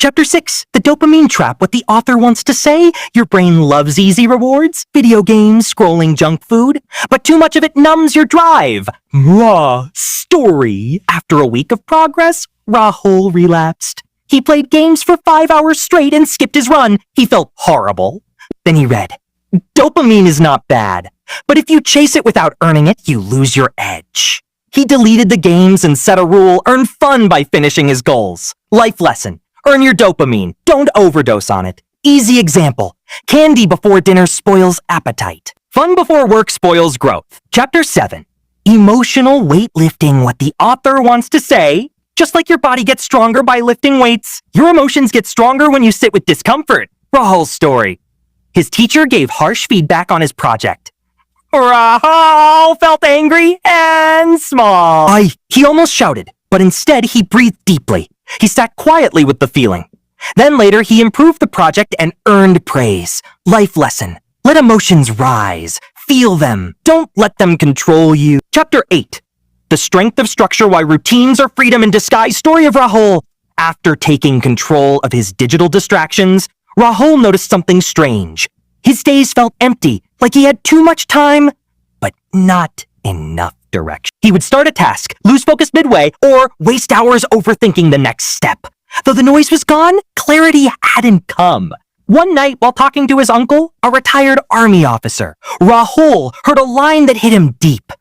Chapter 6, the dopamine trap. What the author wants to say: your brain loves easy rewards, video games, scrolling junk food, but too much of it numbs your drive. Raw story. After a week of progress, Rahul relapsed. He played games for 5 hours straight and skipped his run. He felt horrible. Then he read, dopamine is not bad, but if you chase it without earning it, you lose your edge. He deleted the games and set a rule: earn fun by finishing his goals. Life lesson: earn your dopamine. Don't overdose on it. Easy example: candy before dinner spoils appetite. Fun before work spoils growth. Chapter 7, emotional weightlifting. What the author wants to say: just like your body gets stronger by lifting weights, your emotions get stronger when you sit with discomfort. Rahul's story. His teacher gave harsh feedback on his project. Rahul felt angry and small. He almost shouted, but instead he breathed deeply. He sat quietly with the feeling. Then later he improved the project and earned praise. Life lesson: let emotions rise. Feel them. Don't let them control you. Chapter 8, the strength of structure, why routines are freedom in disguise. Story of Rahul. After taking control of his digital distractions, Rahul noticed something strange. His days felt empty, like he had too much time, but not enough direction. He would start a task, lose focus midway, or waste hours overthinking the next step. Though the noise was gone, clarity hadn't come. One night, while talking to his uncle, a retired army officer, Rahul heard a line that hit him deep.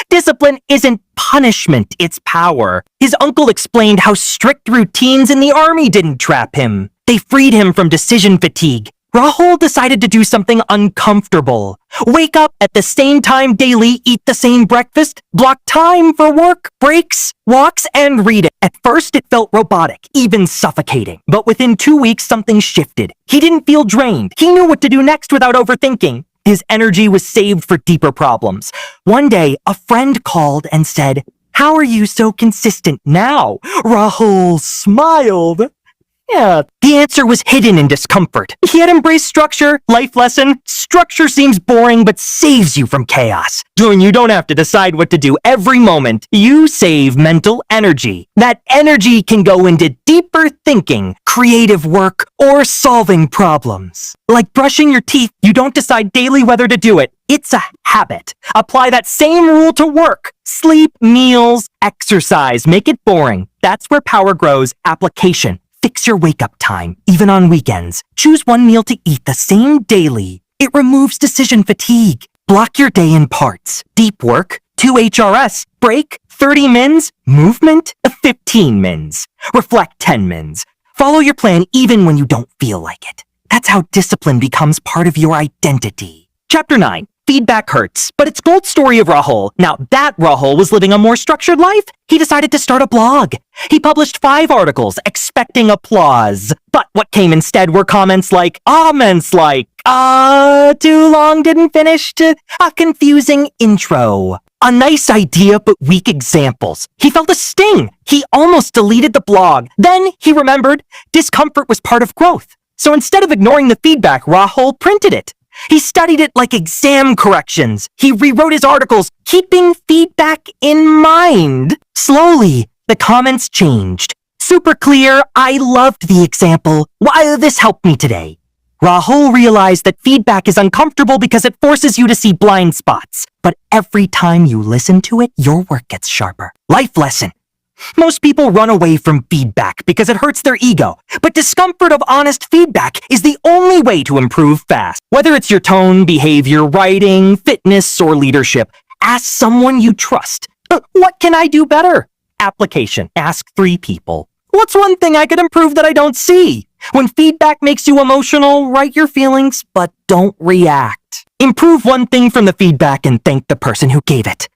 Discipline isn't punishment, it's power. His uncle explained how strict routines in the army didn't trap him. They freed him from decision fatigue. Rahul decided to do something uncomfortable. Wake up at the same time daily, eat the same breakfast, block time for work, breaks, walks, and read it. At first, it felt robotic, even suffocating. But within 2 weeks, something shifted. He didn't feel drained. He knew what to do next without overthinking. His energy was saved for deeper problems. One day, a friend called and said, "How are you so consistent now?" Rahul smiled. Yeah, the answer was hidden in discomfort. He had embraced structure. Life lesson: structure seems boring but saves you from chaos. You don't have to decide what to do every moment. You save mental energy. That energy can go into deeper thinking, creative work, or solving problems. Like brushing your teeth, you don't decide daily whether to do it. It's a habit. Apply that same rule to work, sleep, meals, exercise. Make it boring. That's where power grows. Application. Fix your wake-up time, even on weekends. Choose one meal to eat the same daily. It removes decision fatigue. Block your day in parts. Deep work, 2 HRS. Break, 30 mins. Movement, 15 mins. Reflect, 10 mins. Follow your plan even when you don't feel like it. That's how discipline becomes part of your identity. Chapter 9. Feedback hurts, but it's gold. Story of Rahul. Now that Rahul was living a more structured life, he decided to start a blog. He published 5 articles, expecting applause. But what came instead were comments like, too long, didn't finish, to a confusing intro. A nice idea, but weak examples. He felt a sting. He almost deleted the blog. Then he remembered discomfort was part of growth. So instead of ignoring the feedback, Rahul printed it. He studied it like exam corrections. He rewrote his articles, keeping feedback in mind. Slowly, the comments changed. Super clear. I loved the example. Why, this helped me today. Rahul realized that feedback is uncomfortable because it forces you to see blind spots. But every time you listen to it, your work gets sharper. Life lesson. Most people run away from feedback because it hurts their ego. But discomfort of honest feedback is the only way to improve fast. Whether it's your tone, behavior, writing, fitness, or leadership, ask someone you trust. What can I do better? Application. Ask 3 people. What's one thing I could improve that I don't see? When feedback makes you emotional, write your feelings, but don't react. Improve one thing from the feedback and thank the person who gave it.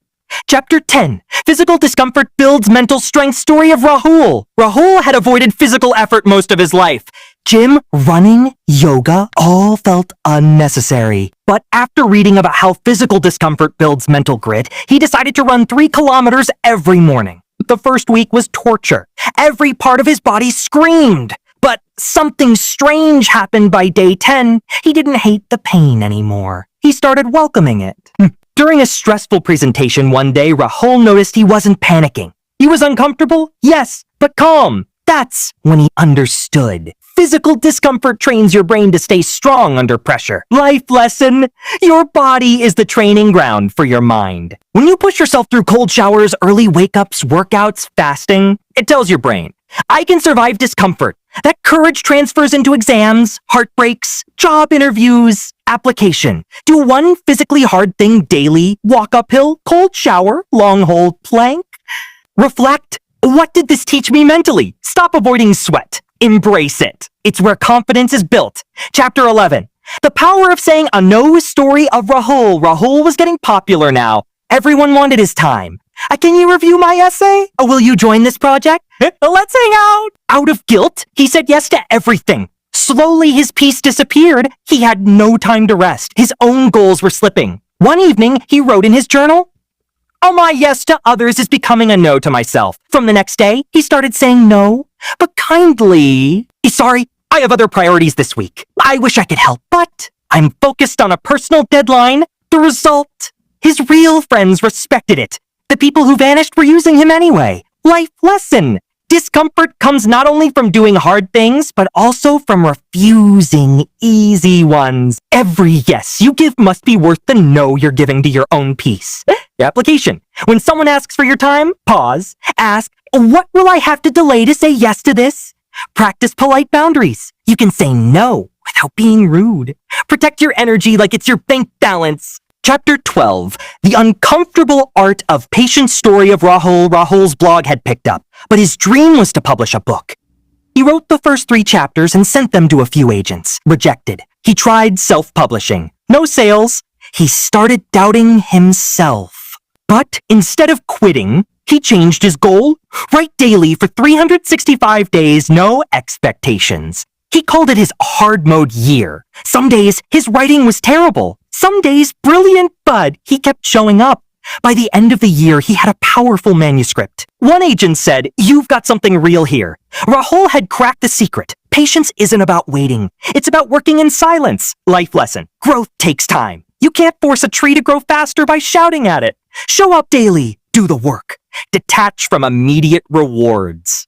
Chapter 10. Physical discomfort builds mental strength. Story of Rahul. Rahul had avoided physical effort most of his life. Gym, running, yoga, all felt unnecessary. But after reading about how physical discomfort builds mental grit, he decided to run 3 kilometers every morning. The first week was torture. Every part of his body screamed. But something strange happened by day 10. He didn't hate the pain anymore. He started welcoming it. During a stressful presentation one day, Rahul noticed he wasn't panicking. He was uncomfortable, yes, but calm. That's when he understood. Physical discomfort trains your brain to stay strong under pressure. Life lesson: your body is the training ground for your mind. When you push yourself through cold showers, early wake-ups, workouts, fasting, it tells your brain, I can survive discomfort. That courage transfers into exams, heartbreaks, job interviews, application. Do one physically hard thing daily, walk uphill, cold shower, long hold plank. Reflect. What did this teach me mentally? Stop avoiding sweat. Embrace it. It's where confidence is built. Chapter 11. The power of saying a no story of Rahul. Rahul was getting popular now. Everyone wanted his time. Can you review my essay? Will you join this project? Let's hang out. Out of guilt, he said yes to everything. Slowly, his peace disappeared. He had no time to rest. His own goals were slipping. One evening, he wrote in his journal, my yes to others is becoming a no to myself. From the next day, he started saying no, but kindly. Sorry, I have other priorities this week. I wish I could help, but I'm focused on a personal deadline. The result? His real friends respected it. The people who vanished were using him anyway. Life lesson. Discomfort comes not only from doing hard things, but also from refusing easy ones. Every yes you give must be worth the no you're giving to your own peace. Application. When someone asks for your time, pause. Ask, what will I have to delay to say yes to this? Practice polite boundaries. You can say no without being rude. Protect your energy like it's your bank balance. Chapter 12. The uncomfortable art of patient story of Rahul. Rahul's blog had picked up, but his dream was to publish a book. He wrote the first 3 chapters and sent them to a few agents. Rejected. He tried self-publishing. No sales. He started doubting himself. But instead of quitting, he changed his goal. Write daily for 365 days, no expectations. He called it his hard mode year. Some days, his writing was terrible. Some days, brilliant, but he kept showing up. By the end of the year, he had a powerful manuscript. One agent said, you've got something real here. Rahul had cracked the secret. Patience isn't about waiting. It's about working in silence. Life lesson. Growth takes time. You can't force a tree to grow faster by shouting at it. Show up daily. Do the work. Detach from immediate rewards.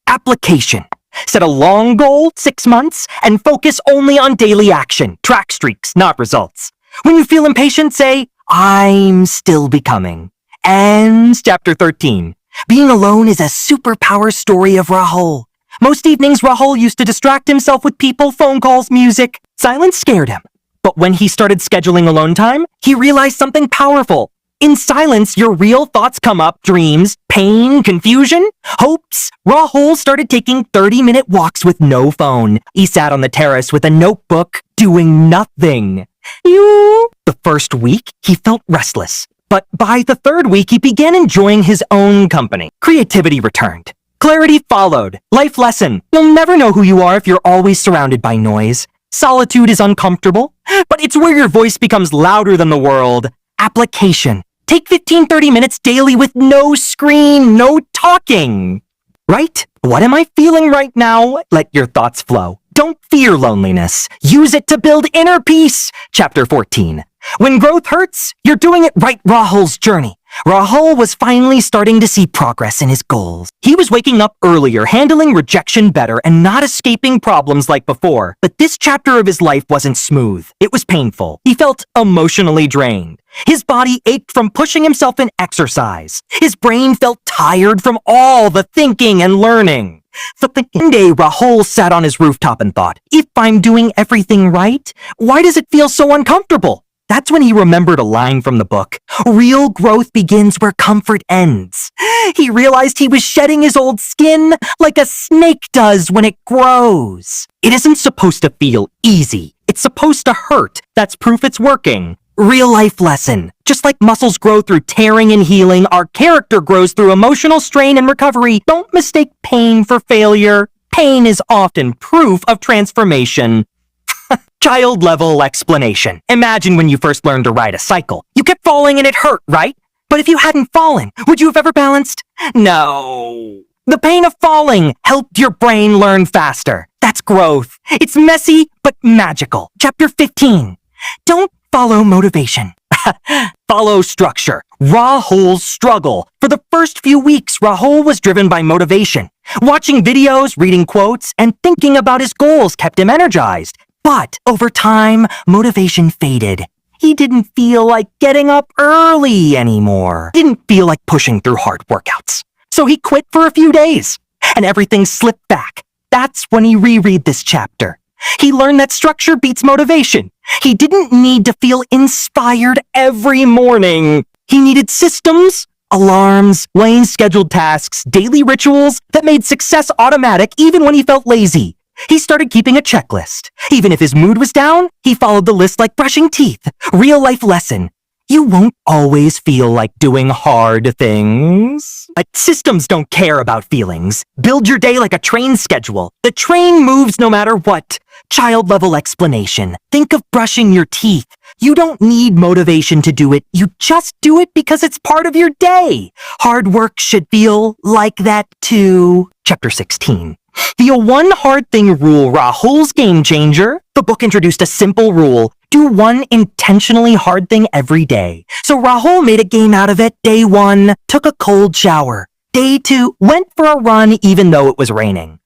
Application. Set a long goal, 6 months, and focus only on daily action. Track streaks, not results. When you feel impatient, say, I'm still becoming. And chapter 13. Being alone is a superpower story of Rahul. Most evenings, Rahul used to distract himself with people, phone calls, music. Silence scared him. But when he started scheduling alone time, he realized something powerful. In silence, your real thoughts come up, dreams, pain, confusion, hopes. Rahul started taking 30-minute walks with no phone. He sat on the terrace with a notebook, doing nothing. The first week, he felt restless. But by the 3rd week, he began enjoying his own company. Creativity returned. Clarity followed. Life lesson. You'll never know who you are if you're always surrounded by noise. Solitude is uncomfortable, but it's where your voice becomes louder than the world. Application. Take 15-30 minutes daily with no screen, no talking. Right? What am I feeling right now? Let your thoughts flow. Don't fear loneliness. Use it to build inner peace. Chapter 14. When growth hurts, you're doing it right. Rahul's journey. Rahul was finally starting to see progress in his goals. He was waking up earlier, handling rejection better, and not escaping problems like before. But this chapter of his life wasn't smooth. It was painful. He felt emotionally drained. His body ached from pushing himself in exercise. His brain felt tired from all the thinking and learning. One day, Rahul sat on his rooftop and thought, if I'm doing everything right, why does it feel so uncomfortable? That's when he remembered a line from the book. Real growth begins where comfort ends. He realized he was shedding his old skin like a snake does when it grows. It isn't supposed to feel easy. It's supposed to hurt. That's proof it's working. Real life lesson. Just like muscles grow through tearing and healing, our character grows through emotional strain and recovery. Don't mistake pain for failure. Pain is often proof of transformation. Child-level explanation. Imagine when you first learned to ride a cycle. You kept falling and it hurt, right? But if you hadn't fallen, would you have ever balanced? No. The pain of falling helped your brain learn faster. That's growth. It's messy, but magical. Chapter 15. Don't follow motivation. Follow structure. Rahul's struggle. For the first few weeks, Rahul was driven by motivation. Watching videos, reading quotes, and thinking about his goals kept him energized. But over time, motivation faded. He didn't feel like getting up early anymore. Didn't feel like pushing through hard workouts. So he quit for a few days, and everything slipped back. That's when he reread this chapter. He learned that structure beats motivation. He didn't need to feel inspired every morning. He needed systems, alarms, laying scheduled tasks, daily rituals that made success automatic even when he felt lazy. He started keeping a checklist. Even if his mood was down, he followed the list like brushing teeth. Real life lesson. You won't always feel like doing hard things. But systems don't care about feelings. Build your day like a train schedule. The train moves no matter what. Child level explanation. Think of brushing your teeth. You don't need motivation to do it. You just do it because it's part of your day. Hard work should feel like that too. Chapter 16. The one hard thing rule, Rahul's game changer. The book introduced a simple rule. Do one intentionally hard thing every day. So Rahul made a game out of it. Day 1, took a cold shower. Day 2, went for a run even though it was raining.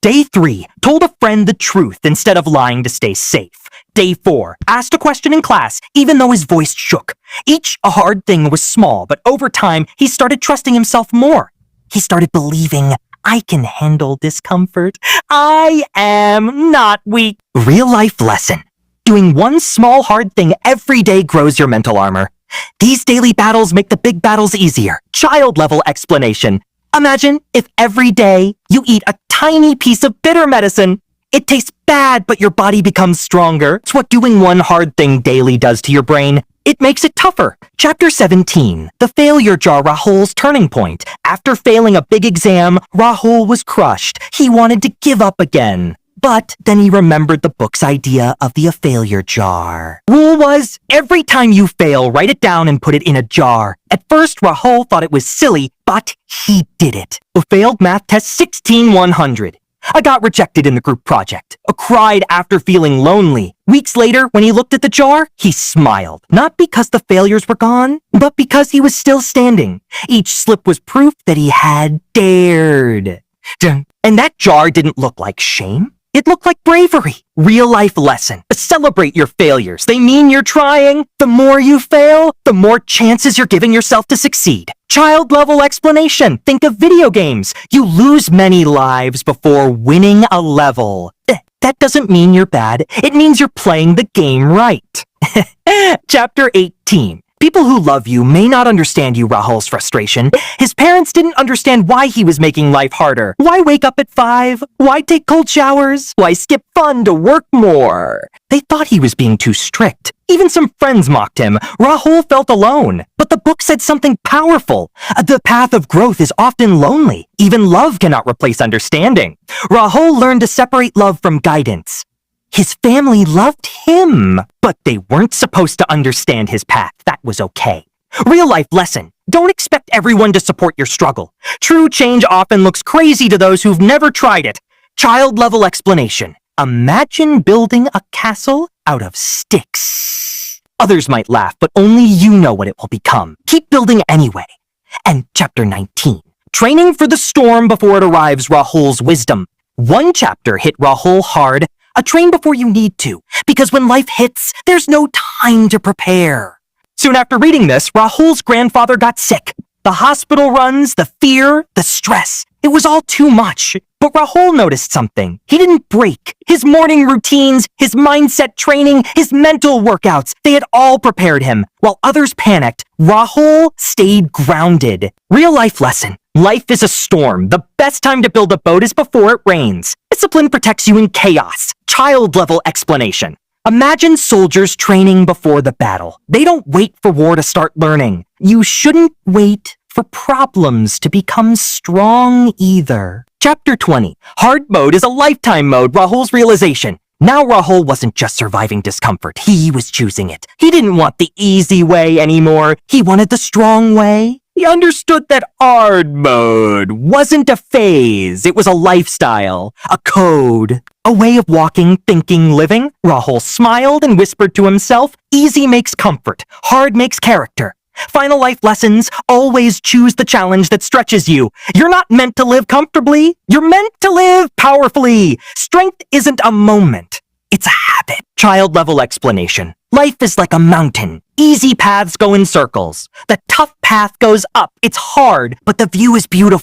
Day 3, told a friend the truth instead of lying to stay safe. Day 4, asked a question in class even though his voice shook. Each a hard thing was small, but over time, he started trusting himself more. He started believing, I can handle discomfort. I am not weak. Real life lesson. Doing one small hard thing every day grows your mental armor. These daily battles make the big battles easier. Child level explanation. Imagine if every day you eat a tiny piece of bitter medicine. It tastes bad, but your body becomes stronger. It's what doing one hard thing daily does to your brain. It makes it tougher. Chapter 17. The failure jar, Rahul's turning point. After failing a big exam, Rahul was crushed. He wanted to give up again. But then he remembered the book's idea of the failure jar. Rule was, every time you fail, write it down and put it in a jar. At first, Rahul thought it was silly, but he did it. A failed math test 16-100. I got rejected in the group project. I cried after feeling lonely. Weeks later, when he looked at the jar, he smiled. Not because the failures were gone, but because he was still standing. Each slip was proof that he had dared. And that jar didn't look like shame. It looked like bravery. Real life lesson. Celebrate your failures. They mean you're trying. The more you fail, the more chances you're giving yourself to succeed. Child level explanation. Think of video games. You lose many lives before winning a level. That doesn't mean you're bad. It means you're playing the game right. Chapter 18. People who love you may not understand you, Rahul's frustration. His parents didn't understand why he was making life harder. Why wake up at 5? Why take cold showers? Why skip fun to work more? They thought he was being too strict. Even some friends mocked him. Rahul felt alone. But the book said something powerful. The path of growth is often lonely. Even love cannot replace understanding. Rahul learned to separate love from guidance. His family loved him, but they weren't supposed to understand his path. That was okay. Real life lesson. Don't expect everyone to support your struggle. True change often looks crazy to those who've never tried it. Child level explanation. Imagine building a castle out of sticks. Others might laugh, but only you know what it will become. Keep building anyway. And chapter 19. Training for the storm before it arrives, Rahul's wisdom. One chapter hit Rahul hard. A train before you need to, because when life hits, there's no time to prepare. Soon after reading this, Rahul's grandfather got sick. The hospital runs, the fear, the stress. It was all too much. But Rahul noticed something. He didn't break. His morning routines, his mindset training, his mental workouts, they had all prepared him. While others panicked, Rahul stayed grounded. Real life lesson. Life is a storm. The best time to build a boat is before it rains. Discipline protects you in chaos. Child level explanation. Imagine soldiers training before the battle. They don't wait for war to start learning. You shouldn't wait for problems to become strong either. Chapter 20. Hard mode is a lifetime mode, Rahul's realization. Now Rahul wasn't just surviving discomfort. He was choosing it. He didn't want the easy way anymore. He wanted the strong way. He understood that hard mode wasn't a phase, it was a lifestyle, a code, a way of walking, thinking, living. Rahul smiled and whispered to himself, easy makes comfort, hard makes character. Final life lessons, always choose the challenge that stretches you. You're not meant to live comfortably, you're meant to live powerfully. Strength isn't a moment, it's a habit. Child-level explanation. Life is like a mountain. Easy paths go in circles. The tough path goes up. It's hard, but the view is beautiful.